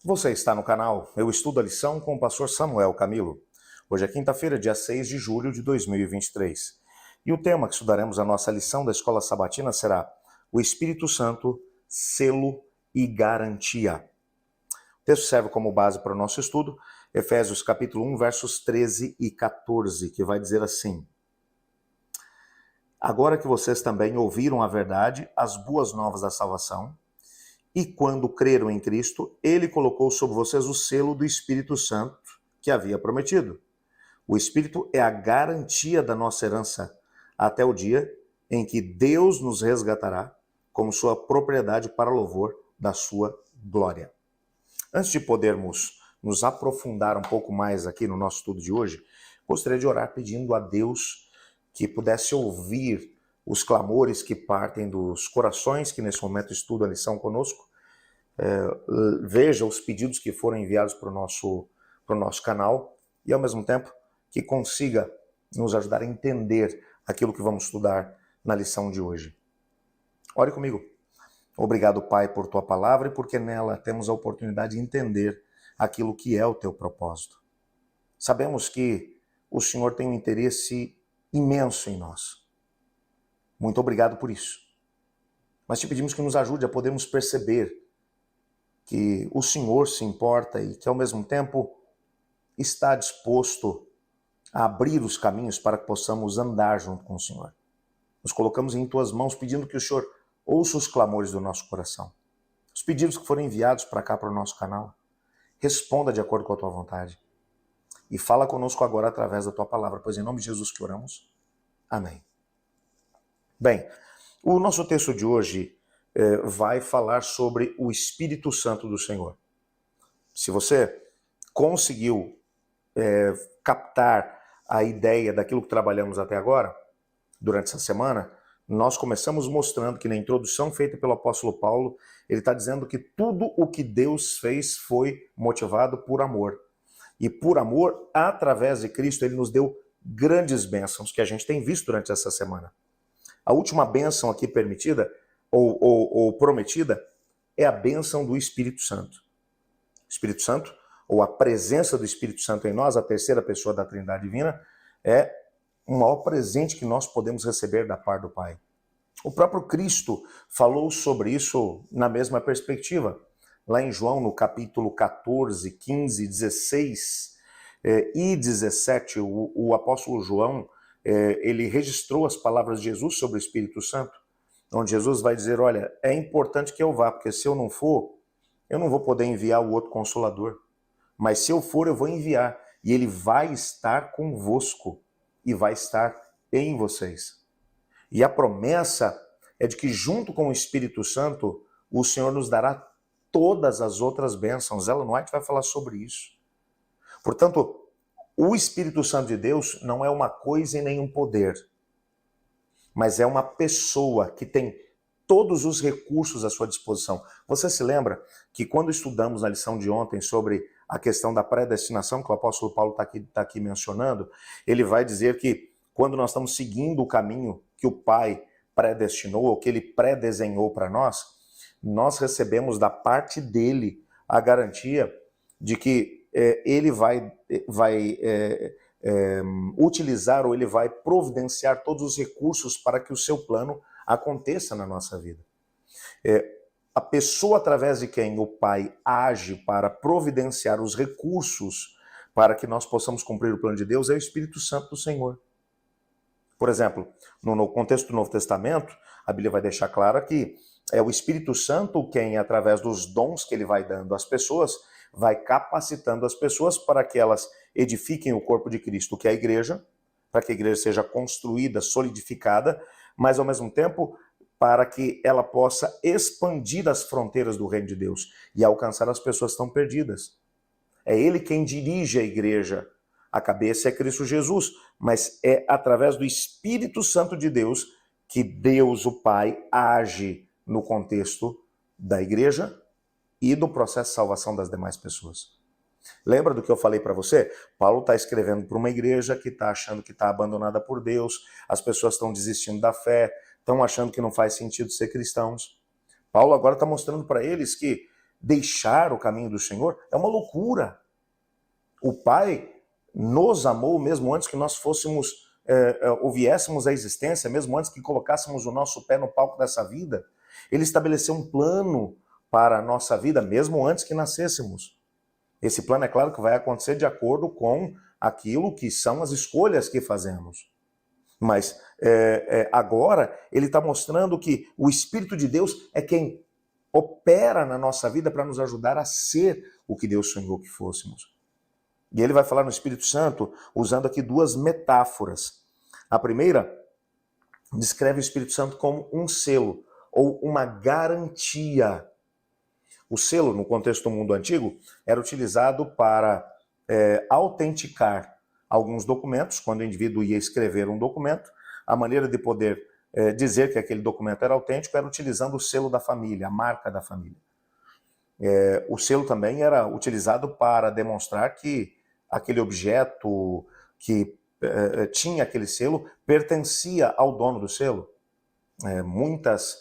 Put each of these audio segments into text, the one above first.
Você está no canal Eu Estudo a Lição com o pastor Samuel Camilo. Hoje é quinta-feira, dia 6 de julho de 2023. E o tema que estudaremos a nossa lição da Escola Sabatina será o Espírito Santo, selo e garantia. O texto serve como base para o nosso estudo, Efésios capítulo 1, versos 13 e 14, que vai dizer assim: Agora que vocês também ouviram a verdade, as boas novas da salvação, e quando creram em Cristo, ele colocou sobre vocês o selo do Espírito Santo que havia prometido. O Espírito é a garantia da nossa herança até o dia em que Deus nos resgatará como sua propriedade para louvor da sua glória. Antes de podermos nos aprofundar um pouco mais aqui no nosso estudo de hoje, gostaria de orar pedindo a Deus que pudesse ouvir os clamores que partem dos corações que nesse momento estudam a lição conosco, veja os pedidos que foram enviados para o nosso canal e, ao mesmo tempo, que consiga nos ajudar a entender aquilo que vamos estudar na lição de hoje. Ore comigo. Obrigado, Pai, por Tua palavra e porque nela temos a oportunidade de entender aquilo que é o Teu propósito. Sabemos que o Senhor tem um interesse imenso em nós. Muito obrigado por isso. Mas te pedimos que nos ajude a podermos perceber que o Senhor se importa e que, ao mesmo tempo, está disposto a abrir os caminhos para que possamos andar junto com o Senhor. Nos colocamos em Tuas mãos pedindo que o Senhor ouça os clamores do nosso coração. Os pedidos que foram enviados para cá, para o nosso canal. Responda de acordo com a Tua vontade. E fala conosco agora através da Tua palavra, pois em nome de Jesus que oramos. Amém. Bem, o nosso texto de hoje vai falar sobre o Espírito Santo do Senhor. Se você conseguiu captar a ideia daquilo que trabalhamos até agora, durante essa semana, nós começamos mostrando que na introdução feita pelo apóstolo Paulo, ele está dizendo que tudo o que Deus fez foi motivado por amor. E por amor, através de Cristo, ele nos deu grandes bênçãos que a gente tem visto durante essa semana. A última bênção aqui permitida, ou prometida, é a bênção do Espírito Santo. O Espírito Santo, ou a presença do Espírito Santo em nós, a terceira pessoa da Trindade Divina, é o maior presente que nós podemos receber da parte do Pai. O próprio Cristo falou sobre isso na mesma perspectiva. Lá em João, no capítulo 14, 15, 16 e 17, o apóstolo João, ele registrou as palavras de Jesus sobre o Espírito Santo, onde Jesus vai dizer, olha, é importante que eu vá, porque se eu não for, eu não vou poder enviar o outro Consolador. Mas se eu for, eu vou enviar, e ele vai estar convosco, e vai estar em vocês. E a promessa é de que junto com o Espírito Santo, o Senhor nos dará todas as outras bênçãos. Ellen White vai falar sobre isso. Portanto, o Espírito Santo de Deus não é uma coisa e nem um poder, mas é uma pessoa que tem todos os recursos à sua disposição. Você se lembra que quando estudamos na lição de ontem sobre a questão da predestinação, que o apóstolo Paulo está aqui mencionando, ele vai dizer que quando nós estamos seguindo o caminho que o Pai predestinou, ou que ele predesenhou para nós, nós recebemos da parte dele a garantia de que ele vai utilizar ou ele vai providenciar todos os recursos para que o seu plano aconteça na nossa vida. A pessoa através de quem o Pai age para providenciar os recursos para que nós possamos cumprir o plano de Deus é o Espírito Santo do Senhor. Por exemplo, no contexto do Novo Testamento, a Bíblia vai deixar claro que é o Espírito Santo quem, através dos dons que ele vai dando às pessoas, vai capacitando as pessoas para que elas edifiquem o corpo de Cristo, que é a igreja, para que a igreja seja construída, solidificada, mas ao mesmo tempo para que ela possa expandir as fronteiras do reino de Deus e alcançar as pessoas que estão perdidas. É ele quem dirige a igreja. A cabeça é Cristo Jesus, mas é através do Espírito Santo de Deus que Deus, o Pai, age no contexto da igreja e do processo de salvação das demais pessoas. Lembra do que eu falei para você? Paulo está escrevendo para uma igreja que está achando que está abandonada por Deus, as pessoas estão desistindo da fé, estão achando que não faz sentido ser cristãos. Paulo agora está mostrando para eles que deixar o caminho do Senhor é uma loucura. O Pai nos amou mesmo antes que nós fôssemos, ou viéssemos à existência, mesmo antes que colocássemos o nosso pé no palco dessa vida. Ele estabeleceu um plano para a nossa vida, mesmo antes que nascêssemos. Esse plano, é claro, que vai acontecer de acordo com aquilo que são as escolhas que fazemos. Mas agora ele está mostrando que o Espírito de Deus é quem opera na nossa vida para nos ajudar a ser o que Deus sonhou que fôssemos. E ele vai falar no Espírito Santo usando aqui duas metáforas. A primeira descreve o Espírito Santo como um selo ou uma garantia. O selo, no contexto do mundo antigo, era utilizado para autenticar alguns documentos. Quando o indivíduo ia escrever um documento, a maneira de poder dizer que aquele documento era autêntico era utilizando o selo da família, a marca da família. O selo também era utilizado para demonstrar que aquele objeto que tinha aquele selo pertencia ao dono do selo. Muitas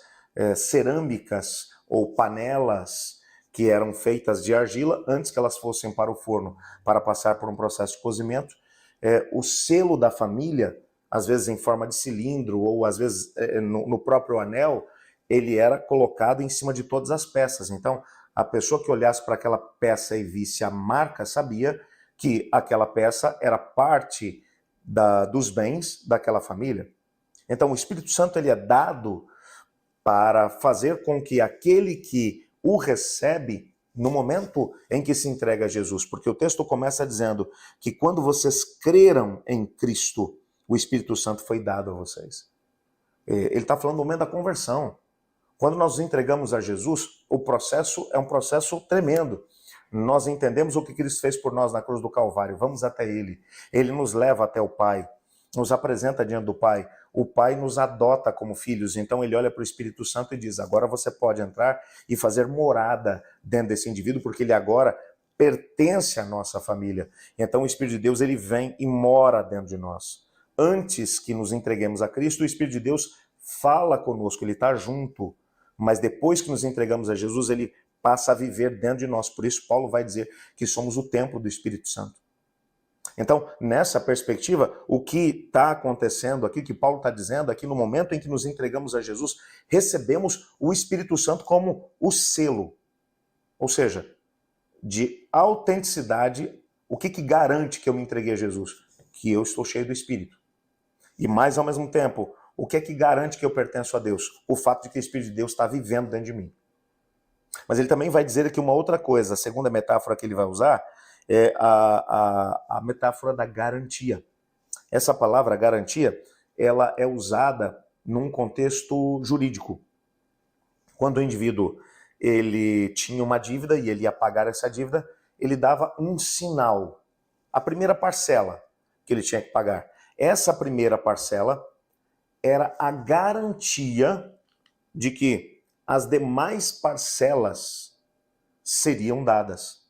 cerâmicas ou panelas que eram feitas de argila, antes que elas fossem para o forno para passar por um processo de cozimento, o selo da família, às vezes em forma de cilindro ou às vezes no próprio anel, ele era colocado em cima de todas as peças. Então, a pessoa que olhasse para aquela peça e visse a marca sabia que aquela peça era parte dos bens daquela família. Então, o Espírito Santo ele é dado para fazer com que aquele que o recebe, no momento em que se entrega a Jesus, porque o texto começa dizendo que quando vocês creram em Cristo, o Espírito Santo foi dado a vocês. Ele está falando no momento da conversão. Quando nós nos entregamos a Jesus, o processo é um processo tremendo. Nós entendemos o que Cristo fez por nós na cruz do Calvário, vamos até Ele. Ele nos leva até o Pai, nos apresenta diante do Pai. O Pai nos adota como filhos, então Ele olha para o Espírito Santo e diz, agora você pode entrar e fazer morada dentro desse indivíduo, porque ele agora pertence à nossa família. Então o Espírito de Deus ele vem e mora dentro de nós. Antes que nos entreguemos a Cristo, o Espírito de Deus fala conosco, Ele está junto. Mas depois que nos entregamos a Jesus, Ele passa a viver dentro de nós. Por isso, Paulo vai dizer que somos o templo do Espírito Santo. Então, nessa perspectiva, o que está acontecendo aqui, o que Paulo está dizendo aqui, no momento em que nos entregamos a Jesus, recebemos o Espírito Santo como o selo. Ou seja, de autenticidade, o que garante que eu me entreguei a Jesus? Que eu estou cheio do Espírito. E mais ao mesmo tempo, o que garante que eu pertenço a Deus? O fato de que o Espírito de Deus está vivendo dentro de mim. Mas ele também vai dizer aqui uma outra coisa, a segunda metáfora que ele vai usar é a metáfora da garantia. Essa palavra garantia, ela é usada num contexto jurídico. Quando o indivíduo ele tinha uma dívida e ele ia pagar essa dívida, ele dava um sinal, a primeira parcela que ele tinha que pagar. Essa primeira parcela era a garantia de que as demais parcelas seriam dadas.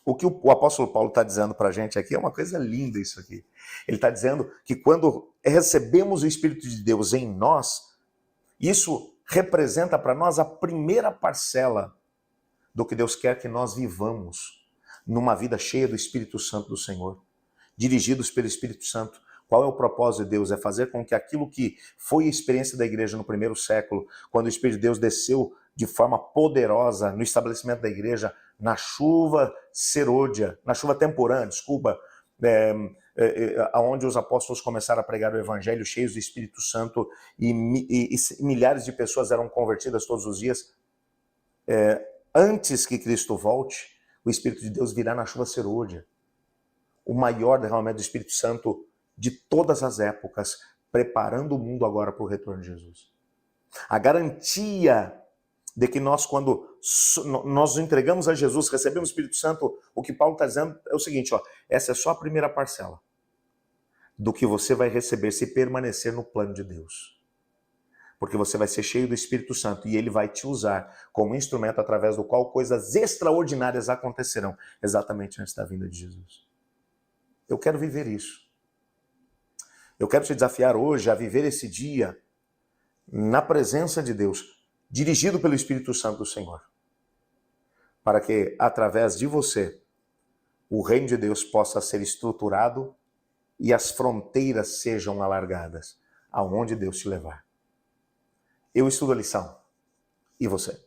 O que o apóstolo Paulo está dizendo para a gente aqui é uma coisa linda isso aqui. Ele está dizendo que quando recebemos o Espírito de Deus em nós, isso representa para nós a primeira parcela do que Deus quer que nós vivamos numa vida cheia do Espírito Santo do Senhor, dirigidos pelo Espírito Santo. Qual é o propósito de Deus? É fazer com que aquilo que foi a experiência da igreja no primeiro século, quando o Espírito de Deus desceu de forma poderosa no estabelecimento da igreja, na chuva serôdia, na chuva temporã, desculpa, onde os apóstolos começaram a pregar o evangelho cheios do Espírito Santo e milhares de pessoas eram convertidas todos os dias. Antes que Cristo volte, o Espírito de Deus virá na chuva serôdia. O maior derramamento do Espírito Santo de todas as épocas, preparando o mundo agora para o retorno de Jesus. A garantia de que nós, quando nós nos entregamos a Jesus, recebemos o Espírito Santo, o que Paulo está dizendo é o seguinte, essa é só a primeira parcela do que você vai receber se permanecer no plano de Deus. Porque você vai ser cheio do Espírito Santo e Ele vai te usar como instrumento através do qual coisas extraordinárias acontecerão, exatamente antes da vinda de Jesus. Eu quero viver isso. Eu quero te desafiar hoje a viver esse dia na presença de Deus, dirigido pelo Espírito Santo do Senhor. para que, através de você, o reino de Deus possa ser estruturado e as fronteiras sejam alargadas, aonde Deus te levar. Eu estudo a lição. E você?